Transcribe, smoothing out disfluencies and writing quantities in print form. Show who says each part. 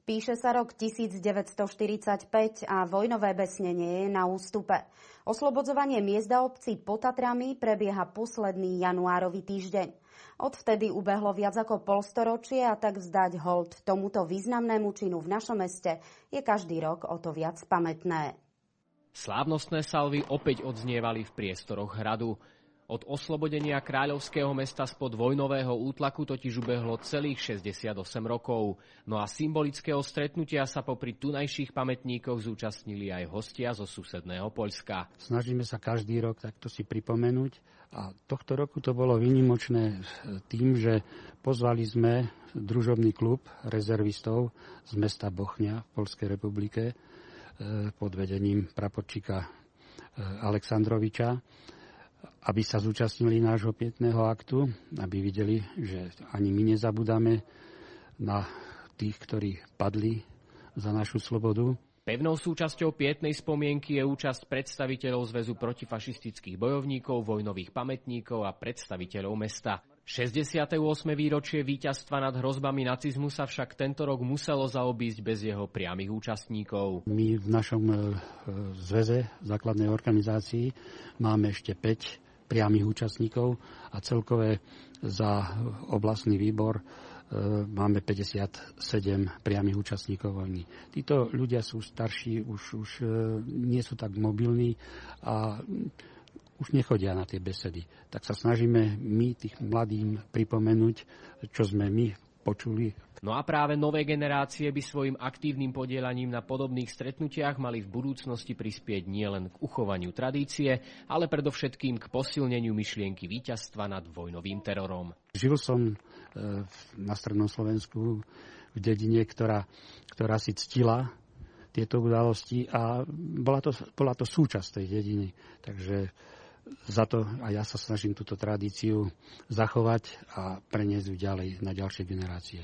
Speaker 1: Píše sa rok 1945 a vojnové besnenie je na ústupe. Oslobodzovanie miest a obcí pod Tatrami prebieha posledný januárový týždeň. Odvtedy ubehlo viac ako polstoročie a tak vzdať hold tomuto významnému činu v našom meste je každý rok o to viac pamätné.
Speaker 2: Slávnostné salvy opäť odznievali v priestoroch hradu. Od oslobodenia kráľovského mesta spod vojnového útlaku totiž ubehlo celých 68 rokov. No a symbolického stretnutia sa popri tunajších pamätníkoch zúčastnili aj hostia zo susedného Poľska.
Speaker 3: Snažíme sa každý rok takto si pripomenúť a tohto roku to bolo výnimočné tým, že pozvali sme družobný klub rezervistov z mesta Bochňa v Poľskej republike pod vedením praporčíka Aleksandroviča, aby sa zúčastnili nášho pietného aktu, aby videli, že ani my nezabudáme na tých, ktorí padli za našu slobodu.
Speaker 2: Pevnou súčasťou pietnej spomienky je účasť predstaviteľov Zväzu protifašistických bojovníkov, vojnových pamätníkov a predstaviteľov mesta. 68. výročie víťazstva nad hrozbami nacizmu sa však tento rok muselo zaobísť bez jeho priamych účastníkov.
Speaker 3: My v našom zväze, základnej organizácii, máme ešte 5 priamych účastníkov a celkové za oblastný výbor máme 57 priamych účastníkov vojny. Títo ľudia sú starší, už nie sú tak mobilní a už nechodia na tie besedy. Tak sa snažíme my tých mladým pripomenúť, čo sme my počuli.
Speaker 2: No a práve nové generácie by svojim aktívnym podieľaním na podobných stretnutiach mali v budúcnosti prispieť nielen k uchovaniu tradície, ale predovšetkým k posilneniu myšlienky víťazstva nad vojnovým terorom.
Speaker 3: Žil som na strednom Slovensku v dedine, ktorá si ctila tieto udalosti a bola to súčasť tej dediny. Takže za to a ja sa snažím túto tradíciu zachovať a preniesť ju ďalej na ďalšie generácie.